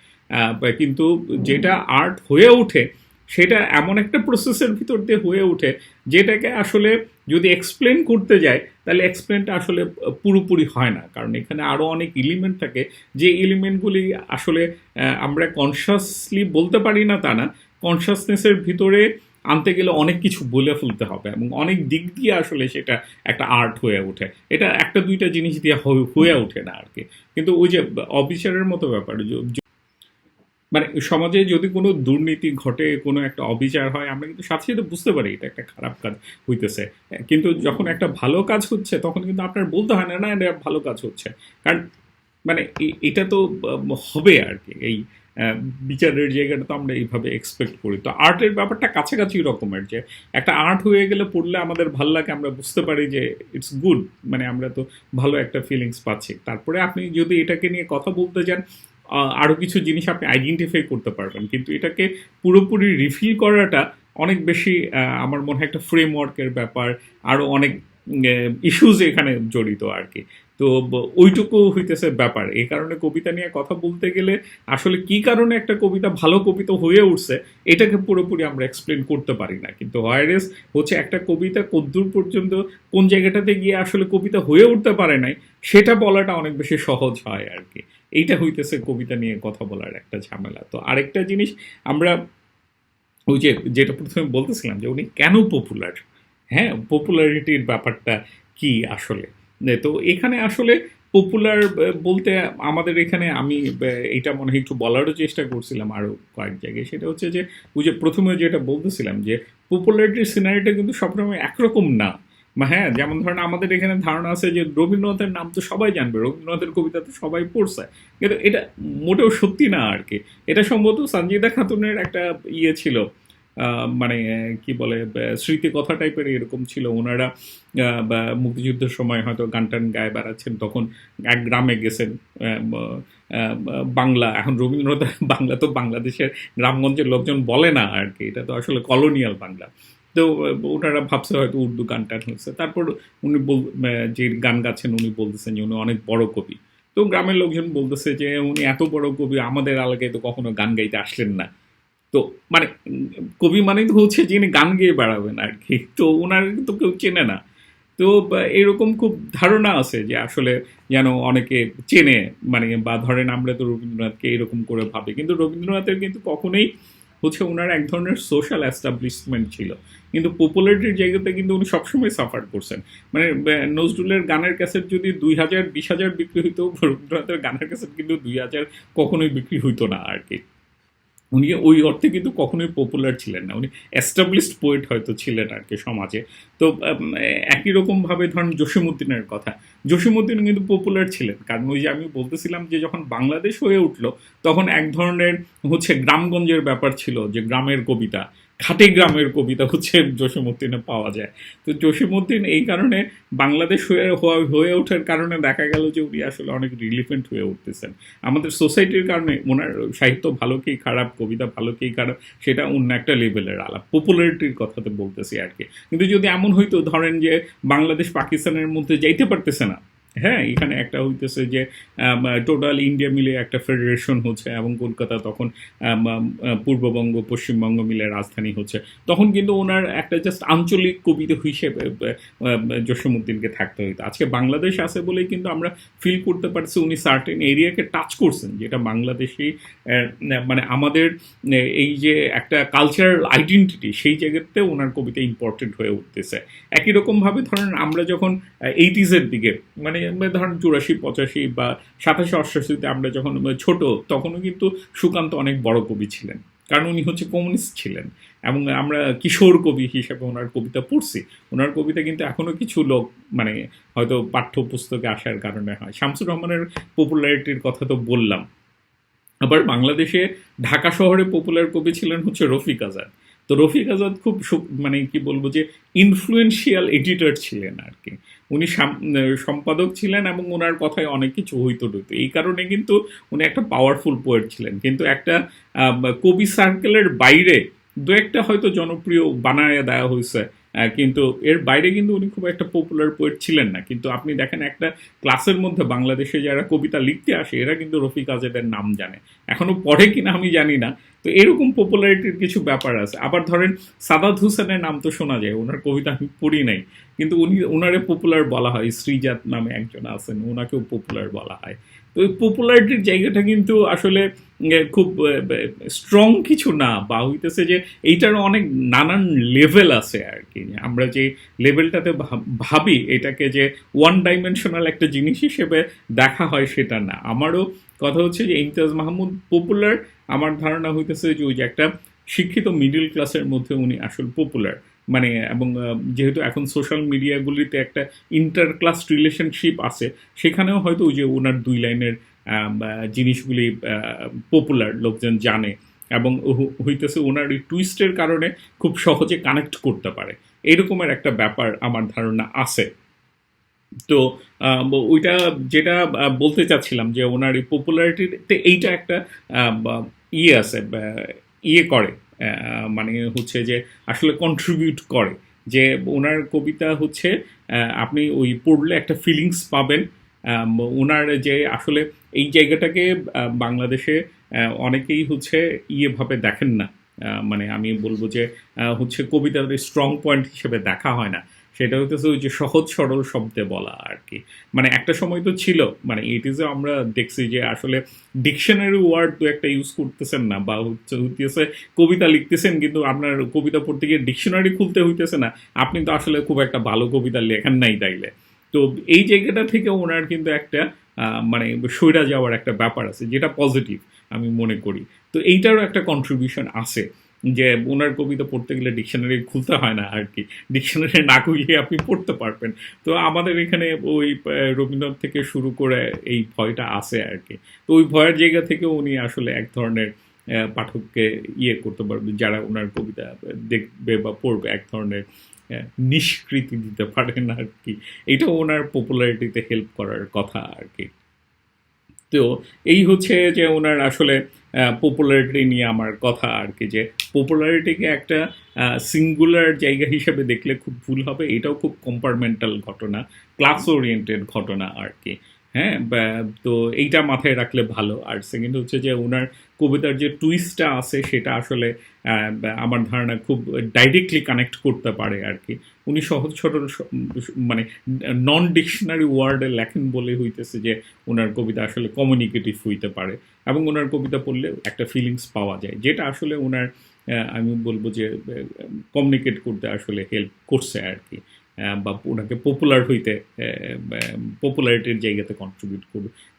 কিন্তু যেটা আর্ট হয়ে ওঠে সেটা এমন একটা প্রসেসের ভিতর দিয়ে হয়ে ওঠে, যেটাকে আসলে যদি এক্সপ্লেন করতে যায়, তাহলে এক্সপ্লেনটা আসলে পুরোপুরি হয় না, কারণ এখানে আরও অনেক এলিমেন্ট থাকে, যে এলিমেন্টগুলি আসলে আমরা কনসাসলি বলতে পারি না তা না, কনসাসনেসের ভিতরে আনতে গেলে অনেক কিছু বলে ফেলতে হবে, এবং অনেক দিক দিয়ে আসলে সেটা একটা আর্ট হয়ে ওঠে। এটা একটা দুইটা জিনিস দিয়ে হয়ে ওঠে না আর কি। কিন্তু ওই যে অবিচারের মতো ব্যাপার, মানে সমাজে যদি কোনো দুর্নীতি ঘটে, কোনো একটা অবিচার হয়, আমরা কিন্তু সাথে সাথে বুঝতে পারি এটা একটা খারাপ কাজ হইতেছে। কিন্তু যখন একটা ভালো কাজ হচ্ছে, তখন কিন্তু আপনার বলতে হয় না না এটা ভালো কাজ হচ্ছে, কারণ মানে এটা তো হবে আর কি। এই বিচারের জায়গাটা তো আমরা এইভাবে এক্সপেক্ট করি। তো আর্টের ব্যাপারটা কাছাকাছি রকমের, যে একটা আর্ট হয়ে গেলে পড়লে আমাদের ভাল লাগে, আমরা বুঝতে পারি যে ইটস গুড, মানে আমরা তো ভালো একটা ফিলিংস পাচ্ছি। তারপরে আপনি যদি এটাকে নিয়ে কথা বলতে যান, আরও কিছু জিনিস আপনি আইডেন্টিফাই করতে পারবেন, কিন্তু এটাকে পুরোপুরি রিফিল করাটা অনেক বেশি আমার মনে হয় একটা ফ্রেমওয়ার্কের ব্যাপার, আরও অনেক ইস্যুজ এখানে জড়িত আর কি। তো ওইটুকু হইতেছে ব্যাপার। এই কারণে কবিতা নিয়ে কথা বলতে গেলে আসলে কি কারণে একটা কবিতা ভালো কবিতা হয়ে উঠছে, এটাকে পুরোপুরি আমরা এক্সপ্লেন করতে পারি না। কিন্তু ওয়াইরেস হচ্ছে একটা কবিতা কদ্দূর পর্যন্ত কোন জায়গাটাতে গিয়ে আসলে কবিতা হয়ে উঠতে পারে নাই, সেটা বলাটা অনেক বেশি সহজ হয় আর কি। এইটা হইতেছে কবিতা নিয়ে কথা বলার একটা ঝামেলা। তো আরেকটা জিনিস, আমরা ওই যে যেটা প্রথমে বলতেছিলাম যে উনি কেন পপুলার, হ্যাঁ, পপুলারিটির ব্যাপারটা কি আসলে। তো এখানে আসলে পপুলার বলতে আমাদের এখানে আমি এটা মনে হয় একটু বলারও চেষ্টা করছিলাম আরও কয়েক জায়গায়, সেটা হচ্ছে যে ওই যে প্রথমে যেটা বলতেছিলাম যে পপুলারিটির সিনারিটা কিন্তু সবসময় একরকম না। হ্যাঁ, যেমন ধরেন আমাদের এখানে ধারণা আছে যে রবীন্দ্রনাথের নাম তো সবাই জানবে, রবীন্দ্রনাথের কবিতা তো সবাই পড়ছে, কিন্তু এটা মোটেও সত্যি না আর কি। এটা সম্ভবত সঞ্জিদা খাতুনের একটা ইয়ে ছিল, মানে কি বলে স্মৃতি কথা টাইপের এরকম ছিল। ওনারা বা মুক্তিযুদ্ধের সময় হয়তো গান টান গায়ে বেড়াচ্ছেন, তখন এক গ্রামে গেছেন। বাংলা এখন রবীন্দ্রনাথ বাংলা তো বাংলাদেশের গ্রামগঞ্জের লোকজন বলে না আর কি, এটা তো আসলে কলোনিয়াল বাংলা। তো ওনারা ভাবছে হয়তো উর্দু গান টান হয়েছে। তারপর উনি যে গান গাচ্ছেন উনি বলতেছেন যে উনি অনেক বড় কবি। তো গ্রামের লোকজন বলতেছে যে উনি এত বড় কবি, আমাদের এলাকায় তো কখনো গান গাইতে আসলেন না। তো মানে কবি মানেই তো হচ্ছে যিনি গান গেয়ে বেড়াবেন আর কি, তো ওনার তো কেউ চেনে না। তো এরকম খুব ধারণা আছে যে আসলে যেন অনেকে চেনে, মানে বা ধরেন আমরা তো রবীন্দ্রনাথকে এরকম করে ভাবি, কিন্তু রবীন্দ্রনাথের কিন্তু কখনোই হচ্ছে ওনার এক ধরনের সোশ্যাল অ্যাস্টাবলিশমেন্ট ছিল, কিন্তু পপুলারিটির জায়গাতে কিন্তু উনি সবসময় সাফার করছেন। মানে নজরুলের গানের ক্যাসেট যদি 2000 20,000 বিক্রি হইতো, রবীন্দ্রনাথের গানের ক্যাসেট কিন্তু 2000 কখনোই বিক্রি হইতো না আর কি। উনি ওই অর্থে কিন্তু কখনোই পপুলার ছিলেন না, উনি এস্টাবলিশড পোয়েট হয়তো ছিলেন আর কি সমাজে। তো একই রকমভাবে ধরেন জসীমউদ্দিনের কথা, জসীমউদ্দিন কিন্তু পপুলার ছিলেন, কারণ ওই যে আমি বলতেছিলাম যে যখন বাংলাদেশ হয়ে উঠলো তখন এক ধরনের হচ্ছে গ্রামগঞ্জের ব্যাপার ছিল, যে গ্রামের কবিতা, খাঁটি গ্রামের কবিতা হচ্ছে জসীমউদ্দিনে পাওয়া যায়। তো জসীমউদ্দিন এই কারণে বাংলাদেশ হয়ে ওঠার কারণে দেখা গেল যে উনি আসলে অনেক রিলিভেন্ট হয়ে উঠতেছেন আমাদের সোসাইটির কারণে। ওনার সাহিত্য ভালো কি খারাপ, কবিতা ভালো কি খারাপ, সেটা অন্য একটা লেভেলের আলাপ, পপুলারিটির কথাতে বলতেছি আর কি। কিন্তু যদি এমন হইতো ধরেন যে বাংলাদেশ পাকিস্তানের মধ্যে যাইতে পারতেছে না, হ্যাঁ, এখানে একটা হইতেছে যে টোটাল ইন্ডিয়া মিলে একটা ফেডারেশন হচ্ছে এবং কলকাতা তখন পূর্ববঙ্গ পশ্চিমবঙ্গ মিলে রাজধানী হচ্ছে, তখন কিন্তু ওনার একটা জাস্ট আঞ্চলিক কবিতা হিসেবে জসীমউদ্দিনকে থাকতে হইতো। আজকে বাংলাদেশ আছে বলেই কিন্তু আমরা ফিল করতে পারছি উনি সার্টেন এরিয়াকে টাচ করছেন, যেটা বাংলাদেশি মানে আমাদের এই যে একটা কালচারাল আইডেন্টিটি, সেই জায়গাতে ওনার কবিতা ইম্পর্টেন্ট হয়ে উঠতেছে। একই রকমভাবে ধরেন আমরা যখন 80s-এর দিকে, মানে ধরেন 84 85 বা 87 88-তে আমরা যখন ছোট, তখনও কিন্তু সুকান্ত অনেক বড় কবি ছিলেন, কারণ উনি হচ্ছে কমিউনিস্ট ছিলেন, এবং আমরা কিশোর কবি হিসেবে ওনার কবিতা পড়ছি। ওনার কবিতা কিন্তু এখনও কিছু লোক মানে হয়তো পাঠ্যপুস্তকে আসার কারণে হয়। শামসুর রহমানের পপুলারিটির কথা তো বললাম। আবার বাংলাদেশে ঢাকা শহরে পপুলার কবি ছিলেন হচ্ছে রফিক আজাদ। তো রফিক আজাদ খুব মানে কি বলবো যে ইনফ্লুয়েন্সিয়াল এডিটর ছিলেন আর কি। উনি সম্পাদক ছিলেন এবং ওনার কথায় অনেক কিছু হইতো টইতো, এই কারণে কিন্তু উনি একটা পাওয়ারফুল পোয়েট ছিলেন। কিন্তু একটা কবি সার্কেলের বাইরে দু একটা হয়তো জনপ্রিয় বানায় দেওয়া হয়েছে, কিন্তু এর বাইরে কিন্তু উনি খুব একটা পপুলার পোয়েট ছিলেন না। কিন্তু আপনি দেখেন একটা ক্লাসের মধ্যে বাংলাদেশে যারা কবিতা লিখতে আসে এরা কিন্তু রফিক আজাদের নাম জানে, এখনো পড়ে কিনা আমি জানি না। তো এরকম পপুলারিটির কিছু ব্যাপার আছে। আবার ধরেন সাদাত হোসেনের নাম তো শোনা যায়, ওনার কবিতা আমি পড়ি নাই, কিন্তু ওনারে পপুলার বলা হয়। শ্রীজাত নামে একজন আছেন, ওনাকেও পপুলার বলা হয়। তো ওই পপুলারিটির জায়গাটা কিন্তু আসলে খুব স্ট্রং কিছু না, বা হইতেছে যে এইটার অনেক নানান লেভেল আছে আর কি। আমরা যে লেভেলটাতে ভাবি এটাকে যে ওয়ান ডাইমেনশনাল একটা জিনিস হিসেবে দেখা হয় সেটা না। আমারও কথা হচ্ছে যে ইমতিয়াজ মাহমুদ পপুলার, আমার ধারণা হইতেছে যে ওই যে একটা শিক্ষিত মিডল ক্লাসের মধ্যে উনি আসলে পপুলার, মানে এবং যেহেতু এখন সোশ্যাল মিডিয়াগুলিতে একটা ইন্টার ক্লাস রিলেশনশিপ আছে, সেখানেও হয়তো ওই যে ওনার 2 লাইনের জিনিসগুলি পপুলার, লোকজন জানে, এবং হইতেছে ওনার এই টুইস্টের কারণে খুব সহজে কানেক্ট করতে পারে, এরকমের একটা ব্যাপার আমার ধারণা আছে। তো ওইটা যেটা বলতে চাচ্ছিলাম যে ওনার এই পপুলারিটিতে এইটা একটা ইয়ে আছে, ইয়ে করে, মানে হচ্ছে যে আসলে কন্ট্রিবিউট করে, যে ওনার কবিতা হচ্ছে আপনি ওই পড়লে একটা ফিলিংস পাবেন। ওনার যে আসলে এই জায়গাটাকে বাংলাদেশে অনেকেই হচ্ছে ইয়েভাবে দেখেন না, মানে আমি বলবো যে হচ্ছে কবিতার স্ট্রং পয়েন্ট হিসেবে দেখা হয় না, সেটা হইতেছে ওই যে সহজ সরল শব্দে বলা আর কি। মানে একটা সময় তো ছিল, মানে 80s-এ আমরা দেখছি যে আসলে ডিকশনারি ওয়ার্ড তো একটা ইউজ করতেছেন না, বা হইতেছে কবিতা লিখতেছেন কিন্তু আপনার কবিতা পড়তে গিয়ে ডিকশনারি খুলতে হইতেছে না, আপনি তো আসলে খুব একটা ভালো কবিতা লেখেন নাই তাইলে। তো এই জায়গাটা থেকে ওনার কিন্তু একটা মানে সইরা যাওয়ার একটা ব্যাপার আছে, যেটা পজিটিভ আমি মনে করি। তো এইটারও একটা কন্ট্রিবিউশন আছে, যে ওনার কবিতা পড়তে গেলে ডিকশনারি খুলতে হয় না আর কি, ডিকশনারি না খুললে আপনি পড়তে পারবেন। তো আমাদের এখানে ওই রবীন্দ্রনাথ থেকে শুরু করে এই ভয়টা আছে আর কি। তো ওই ভয়ের জায়গা থেকে উনি আসলে এক ধরনের পাঠককে ইয়ে করতে পারবে, যারা ওনার কবিতা দেখবে বা পড়বে, এক ধরনের নিষ্কৃতি দিতে পারেন আর কি। এটা ওনার পপুলারিটিতে হেল্প করার কথা আর কি। তো এই হচ্ছে যে ওনার আসলে পপুলারিটি নিয়ে আমার কথা আর কি, যে পপুলারিটিকে একটা সিঙ্গুলার জায়গা হিসেবে দেখলে খুব ভুল হবে, এটাও খুব কম্পার্টমেন্টাল ঘটনা, ক্লাস ওরিয়েন্টেড ঘটনা আর কি। হ্যাঁ, তো এইটা মাথায় রাখলে ভালো। আর সেকেন্ড হচ্ছে যে ওনার কবিতার যে টুইস্টটা আছে সেটা আসলে আমার ধারণা খুব ডাইরেক্টলি কানেক্ট করতে পারে আর কি। উনি সহজ সরল মানে নন ডিকশনারি ওয়ার্ডে লেখেন বলে হইতেছে যে ওনার কবিতা আসলে কমিউনিকেটিভ হইতে পারে, এবং ওনার কবিতা পড়লে একটা ফিলিংস পাওয়া যায়, যেটা আসলে ওনার আমি বলবো যে কমিউনিকেট করতে আসলে হেল্প করছে আর কি, বা ওনাকে পপুলার হইতে, পপুলারিটির জায়গাতে কন্ট্রিবিউট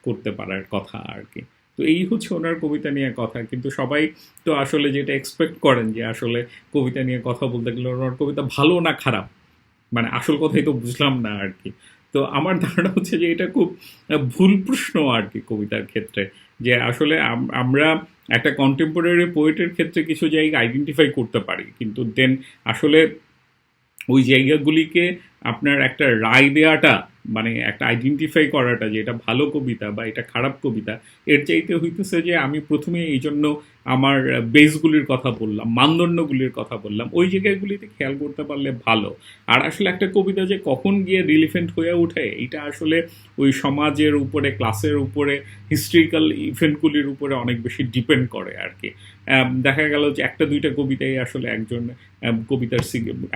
করতে পারার কথা আর কি। তো এই হচ্ছে ওনার কবিতা নিয়ে কথা। কিন্তু সবাই তো আসলে যেটা এক্সপেক্ট করেন যে আসলে কবিতা নিয়ে কথা বলতে গেলে ওনার কবিতা ভালো না খারাপ, মানে আসল কথাই তো বুঝলাম না আর কি। তো আমার ধারণা হচ্ছে যে এটা খুব ভুল প্রশ্ন আর কি কবিতার ক্ষেত্রে, যে আসলে আমরা একটা কন্টেম্পোরারি পোয়েটের ক্ষেত্রে কিছু জায়গা আইডেন্টিফাই করতে পারি, কিন্তু দেন আসলে ওই জায়গাগুলিকে আপনার একটা রায় দেওয়াটা, মানে একটা আইডেন্টিফাই করাটা যে এটা ভালো কবিতা বা এটা খারাপ কবিতা, এর চাইতে হইতেছে যে আমি প্রথমে এই জন্য আমার বেসগুলির কথা বললাম, মানদণ্ডগুলির কথা বললাম, ওই জায়গাগুলিতে খেয়াল করতে পারলে ভালো। আর আসলে একটা কবিতা যে কখন গিয়ে রিলিফেন্ট হয়ে ওঠে, এটা আসলে ওই সমাজের উপরে, ক্লাসের উপরে, হিস্ট্রিক্যাল ইভেন্টগুলির উপরে অনেক বেশি ডিপেন্ড করে আর কি। দেখা গেল যে একটা দুইটা কবিতাই আসলে একজন কবিতার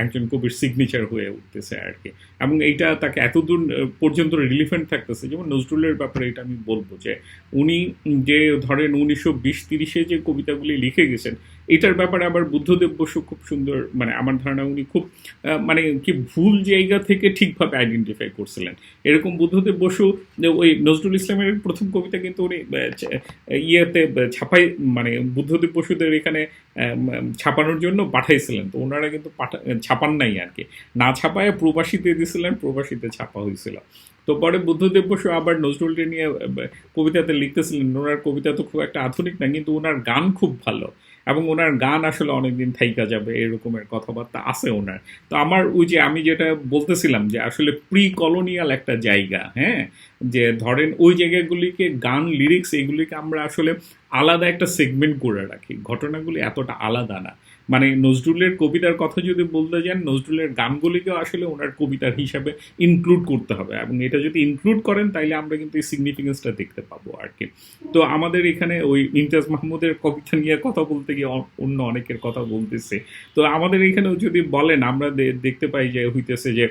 একজন কবির সিগনেচার হয়ে উঠতেছে আর কি, এবং এইটা তাকে এতদূর পর্যন্ত রিলিফেন্ট থাকতেছে। যেমন নজরুলের ব্যাপারে এটা আমি বলবো যে উনি যে ধরেন 1920-30-এ যে কবিতাগুলি লিখে গেছেন, এটার ব্যাপারে আবার বুদ্ধদেব বসু খুব সুন্দর, মানে আমার ধারণা উনি খুব মানে কি ভুল জায়গা থেকে ঠিকভাবে আইডেন্টিফাই করছিলেন। এরকম বুদ্ধদেব বসু ওই নজরুল ইসলামের প্রথম কবিতা কিন্তু উনি ইয়েতে ছাপাই, মানে বুদ্ধদেব বসুদের এখানে ছাপানোর জন্য পাঠাইছিলেন, তো ওনারা কিন্তু ছাপান নাই আর কি, না ছাপায় প্রবাসীতে দিয়েছিলেন, প্রবাসীতে ছাপা হয়েছিল। তো পরে বুদ্ধদেব বসু আবার নজরুলকে নিয়ে কবিতাতে লিখতেছিলেন। ওনার কবিতা তো খুব একটা আধুনিক না, কিন্তু ওনার গান খুব ভালো, এবং ওনার গান আসলে অনেকদিন থাইকা যাবে এরকমের কথাবার্তা আছে ওনার। তো আমার ওই যে আমি যেটা বলতেছিলাম যে আসলে প্রি কলোনিয়াল একটা জায়গা, হ্যাঁ, যে ধরেন ওই জায়গাগুলিকে গান, লিরিক্স, এগুলিকে আমরা আসলে আলাদা একটা সেগমেন্ট করে রাখি, ঘটনাগুলি এতটা আলাদা না। মানে নজরুলের কবিতার কথা যদি বলতে যান, নজরুলের গানগুলিকেও আসলে ওনার কবিতার হিসাবে ইনক্লুড করতে হবে, এবং এটা যদি ইনক্লুড করেন তাইলে আমরা কিন্তু এই সিগনিফিকেন্সটা দেখতে পাবো আর কি। তো আমাদের এখানে ওই ইমতিয়াজ মাহমুদের কবিতা নিয়ে কথা বলতে গিয়ে অন্য অনেকের কথা বলতেছে। তো আমাদের এখানেও যদি বলেন, আমরা দেখতে পাই যে হইতেছে যে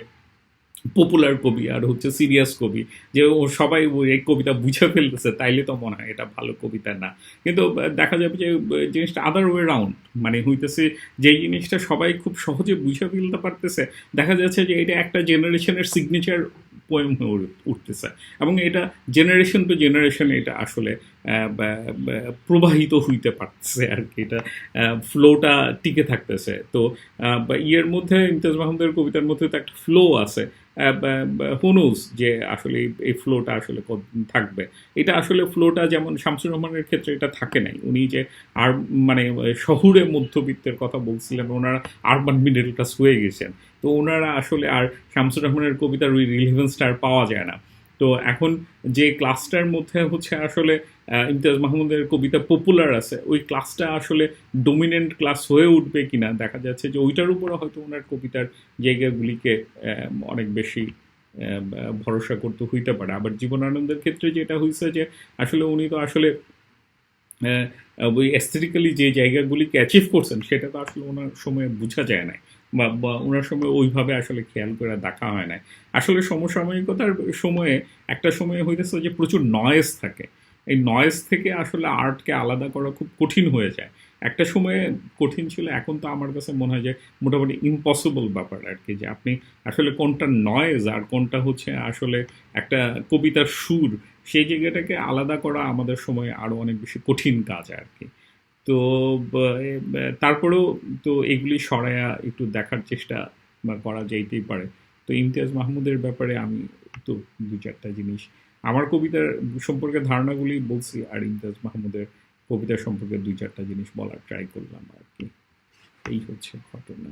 পপুলার কবি আর হচ্ছে সিরিয়াস কবি, যে ও সবাই এই কবিতা বুঝে ফেলতেছে, তাইলে তো মনে হয় এটা ভালো কবিতা না। কিন্তু দেখা যাবে যে জিনিসটা আদার ওয়ে রাউন্ড, মানে হইতেছে যেই জিনিসটা সবাই খুব সহজে বুঝে ফেলতে পারতেছে, দেখা যাচ্ছে যে এটা একটা জেনারেশনের সিগনেচার পোয়েম হয়ে উঠতেছে, এবং এটা জেনারেশন টু জেনারেশন এটা আসলে প্রবাহিত হইতে পারতেছে আর কি, এটা ফ্লোটা টিকে থাকতেছে। তো ইয়ের মধ্যে ইমতিয়াজ মাহমুদের কবিতার মধ্যে তো একটা ফ্লো আছে, হুনুস যে আসলে এই ফ্লোটা আসলে কতদিন থাকবে। এটা আসলে ফ্লোটা যেমন শামসুর রহমানের ক্ষেত্রে এটা থাকে নাই, উনি যে আর মানে শহুরে মধ্যবিত্তের কথা বলছিলেন, ওনারা আরবান মিডল ক্লাস হয়ে গেছেন, তো ওনারা আসলে আর শামসুর রহমানের কবিতার ওই রিলেভেন্সটা আর পাওয়া যায় না। তো এখন যে ক্লাসটার মধ্যে হচ্ছে আসলে ইমতিয়াজ মাহমুদের কবিতা পপুলার আছে, ওই ক্লাসটা আসলে ডোমিনেন্ট ক্লাস হয়ে উঠবে কিনা দেখা যাচ্ছে যে ওইটার উপরে হয়তো ওনার কবিতার জায়গাগুলিকে অনেক বেশি ভরসা করতে হইতে পারে। আবার জীবনানন্দের ক্ষেত্রে যেটা হয়েছে যে আসলে উনি তো আসলে ওই অ্যাস্থেটিক্যালি যে জায়গাগুলিকে অ্যাচিভ করছেন সেটা তো আসলে ওনার সময়ে বোঝা যায় না, বা ওনার সময় ওইভাবে আসলে খেয়াল করে দেখা হয় না। আসলে সমসাময়িকতার সময়ে একটা সময়ে হইতেছে যে প্রচুর নয়েজ থাকে, এই নয়েজ থেকে আসলে আর্টকে আলাদা করা খুব কঠিন হয়ে যায়। একটা সময়ে কঠিন ছিল, এখন তো আমার কাছে মনে হয় যে মোটামুটি ইম্পসিবল ব্যাপার আর কি, যে আপনি আসলে কোনটা নয়েজ আর কোনটা হচ্ছে আসলে একটা কবিতার সুর, সেই জায়গাটাকে আলাদা করা আমাদের সময় আরো অনেক বেশি কঠিন কাজ আর কি। তো তারপরেও তো এগুলি সরায়া একটু দেখার চেষ্টা বা করা যাইতেই পারে। তো ইমতিয়াজ মাহমুদের ব্যাপারে আমি তো ২-৪ টা জিনিস আমার কবিতার সম্পর্কে ধারণাগুলি বলছি, আর ইমতিয়াজ মাহমুদের কবিতা সম্পর্কে ২-৪ টা জিনিস বলার ট্রাই করলাম আরকি। এই হচ্ছে ঘটনা।